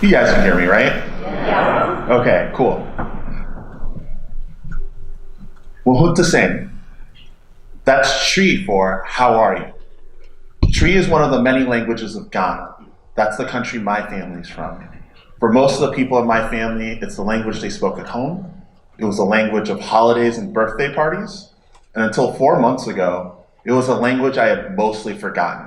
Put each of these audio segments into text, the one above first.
You guys can hear me, right? Yeah. Okay, cool. Well, to sing. That's Tree for how are you? Tree is one of the many languages of Ghana. That's the country my family's from. For most of the people in my family, it's the language they spoke at home. It was the language of holidays and birthday parties. And until 4 months ago, it was a language I had mostly forgotten.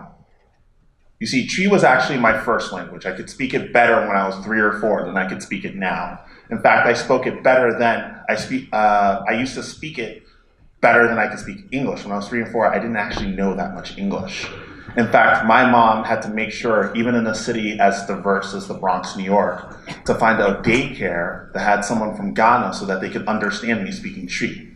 You see, Tree was actually my first language. I could speak it better when I was 3 or 4 than I could speak it now. In fact, I spoke it better then. I used to speak it better than I could speak English. When I was 3 and 4, I didn't actually know that much English. In fact, my mom had to make sure, even in a city as diverse as the Bronx, New York, to find a daycare that had someone from Ghana so that they could understand me speaking Tree.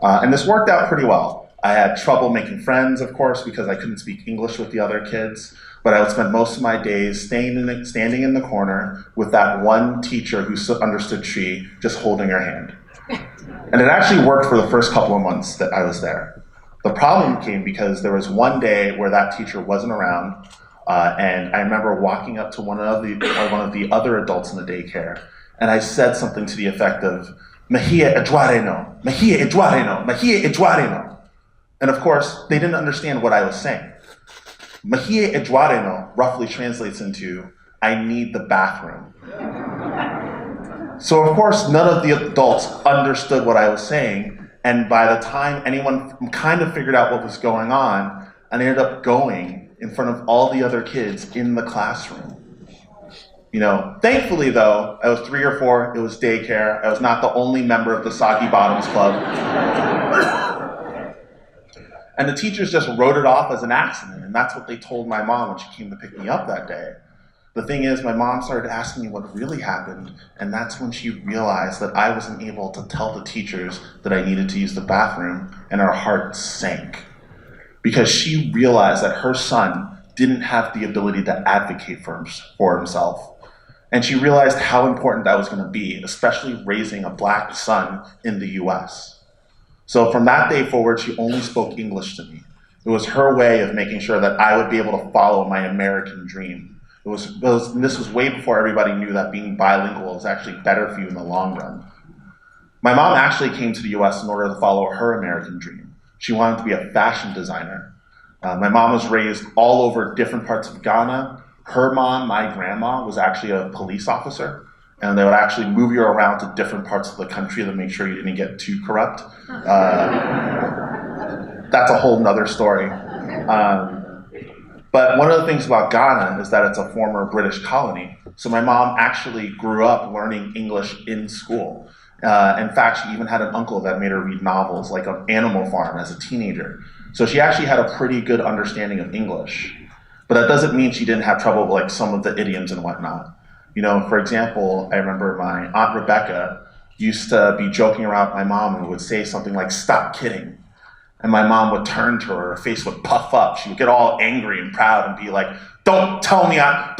And this worked out pretty well. I had trouble making friends, of course, because I couldn't speak English with the other kids, but I would spend most of my days standing in the corner with that one teacher who understood Tree, just holding her hand. And it actually worked for the first couple of months that I was there. The problem came because there was one day where that teacher wasn't around, and I remember walking up to one of the other adults in the daycare, and I said something to the effect of, "Mahia Edwareno, Mahia Edwareno, Mahia Edwareno." And of course, they didn't understand what I was saying. Mahia Edwareno roughly translates into, "I need the bathroom." So of course, none of the adults understood what I was saying, and by the time anyone kind of figured out what was going on, I ended up going in front of all the other kids in the classroom. Thankfully though, I was 3 or 4, it was daycare, I was not the only member of the Soggy Bottoms Club. And the teachers just wrote it off as an accident, and that's what they told my mom when she came to pick me up that day. The thing is, my mom started asking me what really happened, and that's when she realized that I wasn't able to tell the teachers that I needed to use the bathroom, and her heart sank. Because she realized that her son didn't have the ability to advocate for himself. And she realized how important that was going to be, especially raising a black son in the US. So from that day forward, she only spoke English to me. It was her way of making sure that I would be able to follow my American dream. This was way before everybody knew that being bilingual is actually better for you in the long run. My mom actually came to the US in order to follow her American dream. She wanted to be a fashion designer. My mom was raised all over different parts of Ghana. Her mom, my grandma, was actually a police officer, and they would actually move you around to different parts of the country to make sure you didn't get too corrupt. That's a whole nother story. But one of the things about Ghana is that it's a former British colony. So my mom actually grew up learning English in school. In fact, she even had an uncle that made her read novels like on Animal Farm as a teenager. So she actually had a pretty good understanding of English. But that doesn't mean she didn't have trouble with like some of the idioms and whatnot. For example, I remember my Aunt Rebecca used to be joking around with my mom and would say something like, "Stop kidding." And my mom would turn to her face would puff up. She would get all angry and proud and be like, don't tell me I'm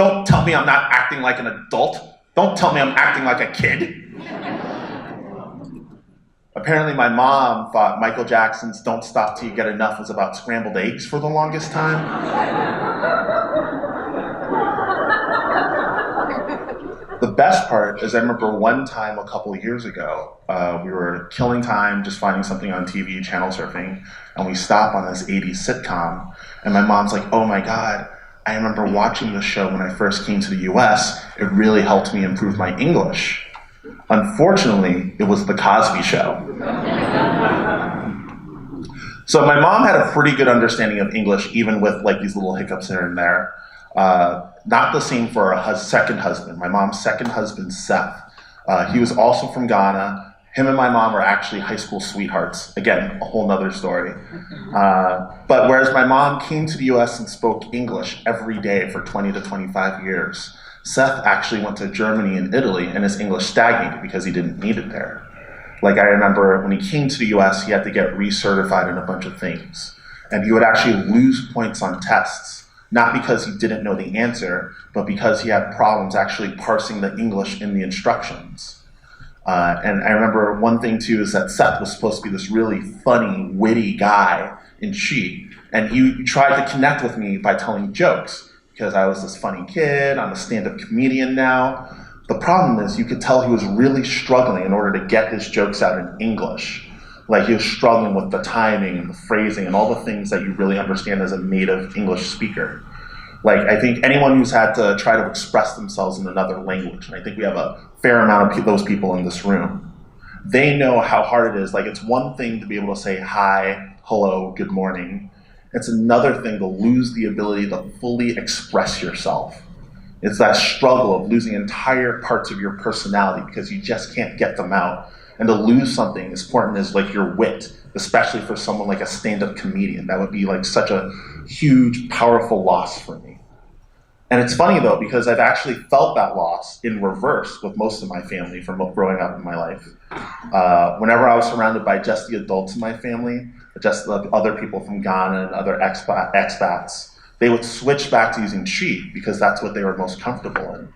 not acting like an adult. Don't tell me I'm acting like a kid." Apparently my mom thought Michael Jackson's "Don't Stop Till You Get Enough" was about scrambled eggs for the longest time. The best part is I remember one time a couple of years ago, we were killing time just finding something on TV, channel surfing, and we stopped on this 80s sitcom, and my mom's like, "Oh my God, I remember watching this show when I first came to the US. It really helped me improve my English." Unfortunately, it was The Cosby Show. So my mom had a pretty good understanding of English, even with like these little hiccups here and there. Not the same for her second husband. My mom's second husband, Seth. He was also from Ghana. Him and my mom were actually high school sweethearts. Again, a whole nother story. But whereas my mom came to the US and spoke English every day for 20 to 25 years, Seth actually went to Germany and Italy, and his English stagnated because he didn't need it there. Like I remember when he came to the US, he had to get recertified in a bunch of things. And he would actually lose points on tests, not because he didn't know the answer, but because he had problems actually parsing the English in the instructions. And I remember one thing too is that Seth was supposed to be this really funny, witty guy in Chi, and he tried to connect with me by telling jokes, because I was this funny kid. I'm a stand-up comedian now. The problem is you could tell he was really struggling in order to get his jokes out in English. Like he was struggling with the timing and the phrasing and all the things that you really understand as a native English speaker. Like I think anyone who's had to try to express themselves in another language, and I think we have a fair amount of those people in this room, they know how hard it is. Like it's one thing to be able to say hi, hello, good morning. It's another thing to lose the ability to fully express yourself. It's that struggle of losing entire parts of your personality because you just can't get them out. And to lose something as important as like your wit, especially for someone like a stand-up comedian, that would be like such a huge, powerful loss for me. And it's funny though, because I've actually felt that loss in reverse with most of my family from growing up in my life. Whenever I was surrounded by just the adults in my family, just the other people from Ghana and other expats, they would switch back to using Chi because that's what they were most comfortable in.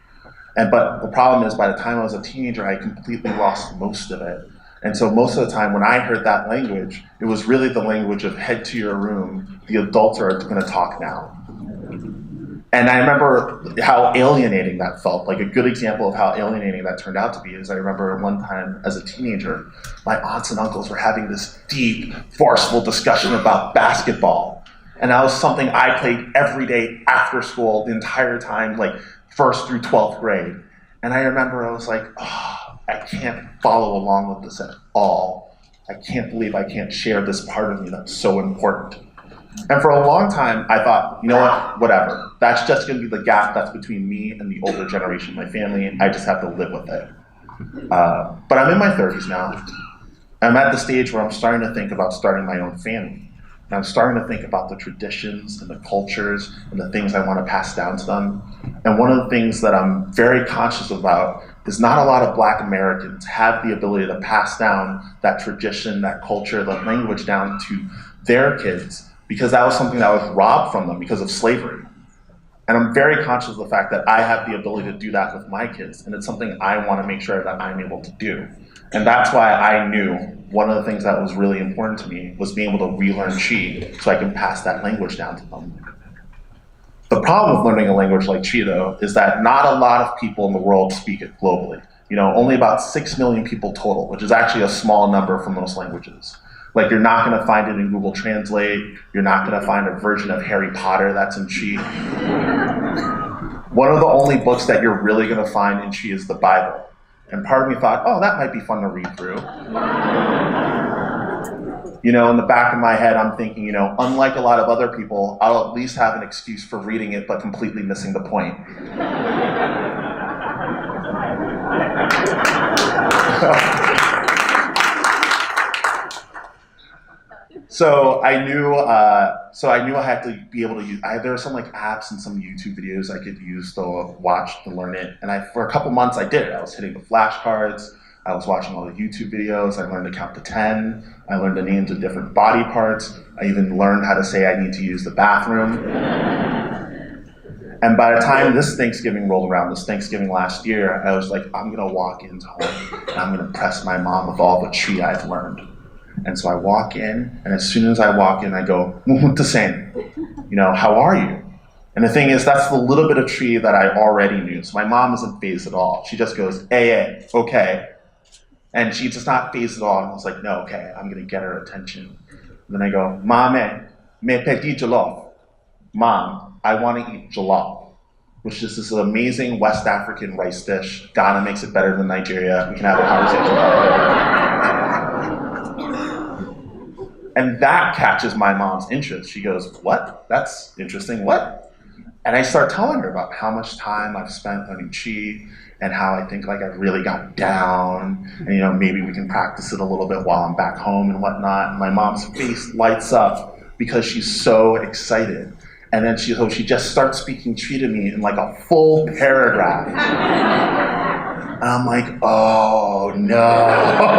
But the problem is by the time I was a teenager, I completely lost most of it. And so most of the time when I heard that language, it was really the language of head to your room, the adults are gonna talk now. And I remember how alienating that felt. Like a good example of how alienating that turned out to be is I remember one time as a teenager, my aunts and uncles were having this deep, forceful discussion about basketball. And that was something I played every day after school the entire time, like 1st through 12th grade. And I remember I was like, oh, I can't follow along with this at all. I can't believe I can't share this part of me that's so important. And for a long time, I thought, you know what, whatever. That's just gonna be the gap that's between me and the older generation of my family, and I just have to live with it. But I'm in my 30s now. I'm at the stage where I'm starting to think about starting my own family. And I'm starting to think about the traditions and the cultures and the things I want to pass down to them. And one of the things that I'm very conscious about is not a lot of Black Americans have the ability to pass down that tradition, that culture, that language down to their kids, because that was something that was robbed from them because of slavery. And I'm very conscious of the fact that I have the ability to do that with my kids, and it's something I want to make sure that I'm able to do. And that's why I knew one of the things that was really important to me was being able to relearn Chi so I can pass that language down to them. The problem with learning a language like Chi, though, is that not a lot of people in the world speak it globally. You know, only about 6 million people total, which is actually a small number for most languages. Like, you're not going to find it in Google Translate. You're not going to find a version of Harry Potter that's in Chi. One of the only books that you're really going to find in Chi is the Bible. And part of me thought, oh, that might be fun to read through. You know, in the back of my head, I'm thinking, you know, unlike a lot of other people, I'll at least have an excuse for reading it but completely missing the point. So I knew I had to be able to use. There were some like apps and some YouTube videos I could use to watch to learn it. And for a couple months I did it. I was hitting the flashcards. I was watching all the YouTube videos. I learned to count to 10. I learned the names of different body parts. I even learned how to say I need to use the bathroom. And by the time this Thanksgiving rolled around, this Thanksgiving last year, I was like, I'm gonna walk into home and I'm gonna impress my mom with all the Chi I've learned. And so I walk in, and as soon as I walk in, I go, you know, how are you? And the thing is, that's the little bit of Chi that I already knew. So my mom isn't phased at all. She just goes, hey, okay. And she just not phased at all. And I was like, no, okay, I'm gonna get her attention. And then I go, Mame, me pedi jollof. Mom, I wanna eat jollof, which is this amazing West African rice dish. Ghana makes it better than Nigeria. We can have a conversation about it. And that catches my mom's interest. She goes, what? That's interesting, what? And I start telling her about how much time I've spent learning Chi and how I think like I've really got down and, you know, maybe we can practice it a little bit while I'm back home and whatnot. And my mom's face lights up because she's so excited. And then she just starts speaking Chi to me in like a full paragraph. And I'm like, oh no.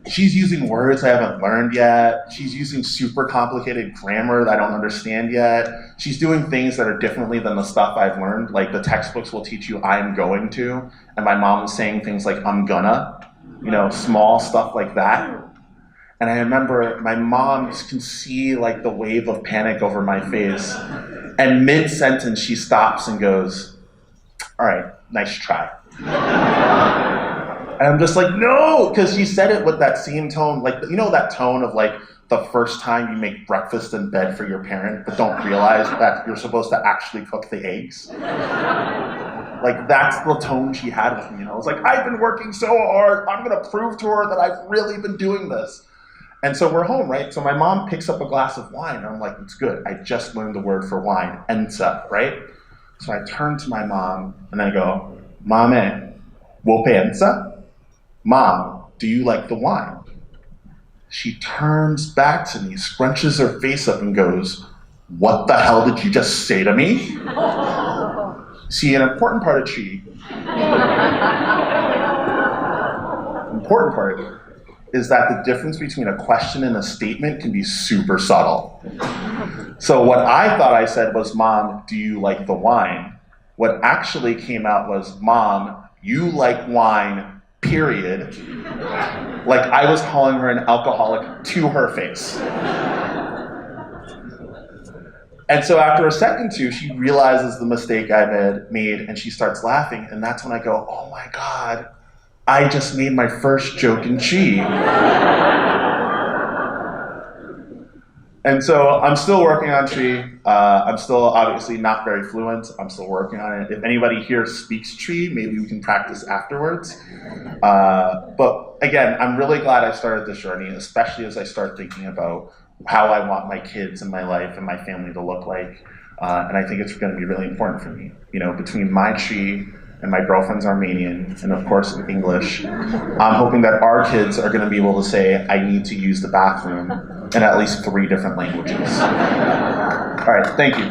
She's using words I haven't learned yet. She's using super complicated grammar that I don't understand yet. She's doing things that are differently than the stuff I've learned. Like the textbooks will teach you I'm going to, and my mom is saying things like I'm gonna, you know, small stuff like that. And I remember my mom can see like the wave of panic over my face. And mid-sentence, she stops and goes, "All right, nice try." And I'm just like, no, because she said it with that same tone, like, you know that tone of like the first time you make breakfast in bed for your parent, but don't realize that you're supposed to actually cook the eggs? Like, that's the tone she had with me. And I was like, I've been working so hard. I'm going to prove to her that I've really been doing this. And so we're home, right? So my mom picks up a glass of wine. And I'm like, it's good. I just learned the word for wine, ensa, right? So I turn to my mom and I go, "Mame, wo pensa? Mom, do you like the wine?" She turns back to me, scrunches her face up and goes, "What the hell did you just say to me?" See, an important part is that the difference between a question and a statement can be super subtle. So what I thought I said was, "Mom, do you like the wine?" What actually came out was, "Mom, you like wine, period." Like I was calling her an alcoholic to her face. And so after a second or two, she realizes the mistake I made and she starts laughing. And that's when I go, oh my God, I just made my first joke in Chi. And so I'm still working on Chi. I'm still obviously not very fluent. I'm still working on it. If anybody here speaks Chi, maybe we can practice afterwards. But again, I'm really glad I started this journey, especially as I start thinking about how I want my kids and my life and my family to look like. And I think it's going to be really important for me. You know, between my Chi and my girlfriend's Armenian, and of course English, I'm hoping that our kids are going to be able to say, I need to use the bathroom in at least 3 different languages. All right, thank you.